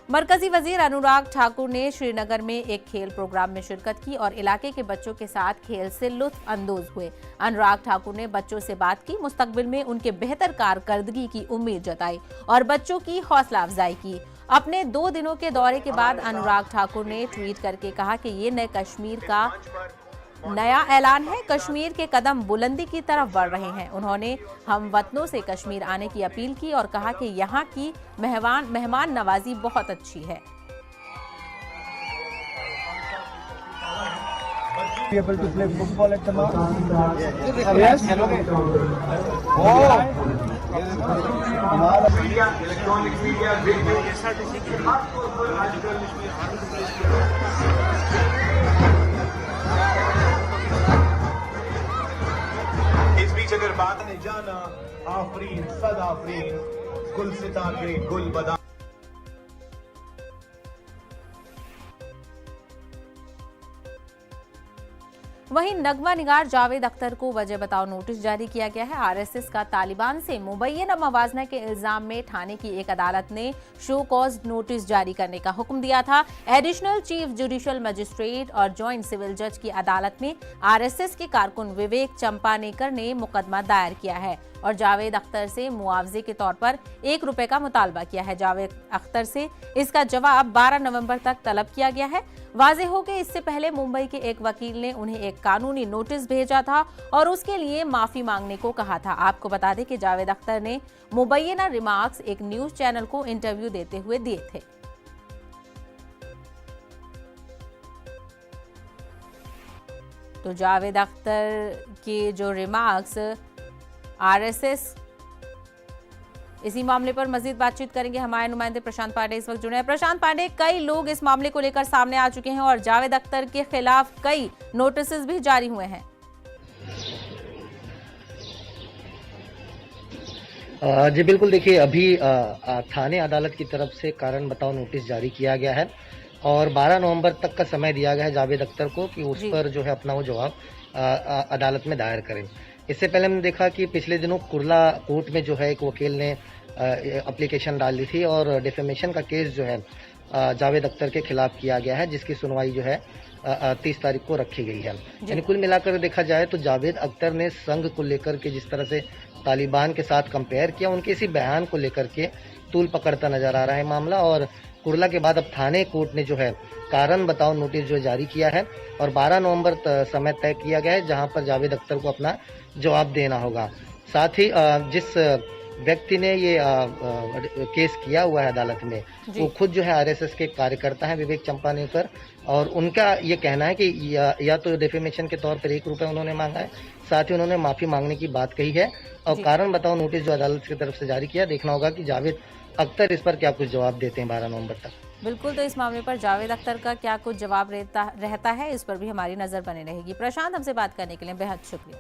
मरकजी वजीर अनुराग ठाकुर ने श्रीनगर में एक खेल प्रोग्राम में शिरकत की और इलाके के बच्चों के साथ खेल से लुत्फ अंदोज हुए। अनुराग ठाकुर ने बच्चों से बात की, मुस्तकबिल में उनके बेहतर कारकर्दगी की उम्मीद जताई और बच्चों की हौसला अफजाई की। अपने 2 दिनों के दौरे के बाद अनुराग ठाकुर ने ट्वीट करके कहा कि ये नए कश्मीर का नया ऐलान है। कश्मीर के कदम बुलंदी की तरफ बढ़ रहे हैं। उन्होंने हम वतनों से कश्मीर आने की अपील की और कहा कि यहाँ की मेहमान नवाजी बहुत अच्छी है। Able to play football at the moment? Yes. Media, electronic media, radio, इस बीच अगर बात ने जाना आफरीन सद आफरीन गुल सिता के गुल बदा। वहीं नगमा निगार जावेद अख्तर को वजह बताओ नोटिस जारी किया गया है। आरएसएस का तालिबान से मुबैयना मवाजना के इल्जाम में ठाणे की एक अदालत ने शो कॉज नोटिस जारी करने का हुक्म दिया था। एडिशनल चीफ जुडिशियल मजिस्ट्रेट और जॉइंट सिविल जज की अदालत में आरएसएस के कारकुन विवेक चंपानेकर ने मुकदमा दायर किया है और जावेद अख्तर से मुआवजे के तौर पर ₹1 का मुतालबा किया है। जावेद अख्तर से इसका जवाब 12 नवंबर तक तलब किया गया है। वाज़ेह हो कि इससे पहले मुंबई के एक वकील ने उन्हें एक कानूनी नोटिस भेजा था और उसके लिए माफी मांगने को कहा था। आपको बता दें कि जावेद अख्तर ने मुबैयना रिमार्क्स एक न्यूज चैनल को इंटरव्यू देते हुए दिए थे। तो जावेद अख्तर के जो रिमार्क्स आरएसएस, इसी मामले पर मजीद बातचीत करेंगे हमारे नुमाइंदे प्रशांत पांडे इस वक्त जुड़े हैं। प्रशांत पांडे, कई लोग इस मामले को लेकर सामने आ चुके हैं और जावेद अख्तर के खिलाफ कई नोटिस भी जारी हुए हैं। जी बिल्कुल, देखिए अभी थाने अदालत की तरफ से कारण बताओ नोटिस जारी किया गया है और 12 नवंबर तक का समय दिया गया है जावेद अख्तर को कि उस पर जो है अपना वो जवाब अदालत में दायर करें। इससे पहले हमने देखा कि पिछले दिनों कुर्ला कोर्ट में जो है एक वकील ने एप्लीकेशन डाल दी थी और डिफेमेशन का केस जो है जावेद अख्तर के खिलाफ किया गया है, जिसकी सुनवाई जो है 30 तारीख को रखी गई है। यानी कुल मिलाकर देखा जाए तो जावेद अख्तर ने संघ को लेकर के जिस तरह से तालिबान के साथ कंपेयर किया, उनके इसी बयान को लेकर के तूल पकड़ता नजर आ रहा है मामला। और कुर्ला के बाद अब थाने कोर्ट ने जो है कारण बताओ नोटिस जो जारी किया है और 12 नवंबर समय तय किया गया है जहां पर जावेद अख्तर को अपना जवाब देना होगा। साथ ही जिस व्यक्ति ने ये केस किया हुआ है अदालत में, वो खुद जो है आरएसएस के कार्यकर्ता हैं विवेक चंपानेकर, और उनका ये कहना है कि या तो डिफेमेशन के तौर पर ₹1 उन्होंने मांगा है, साथ ही उन्होंने माफी मांगने की बात कही है और कारण बताओ नोटिस जो अदालत की तरफ से जारी किया। देखना होगा कि जावेद अख्तर इस पर क्या कुछ जवाब देते हैं 12 नवंबर तक। बिल्कुल, तो इस मामले पर जावेद अख्तर का क्या कुछ जवाब रहता है, इस पर भी हमारी नजर बनी रहेगी। प्रशांत, हमसे बात करने के लिए बेहद शुक्रिया।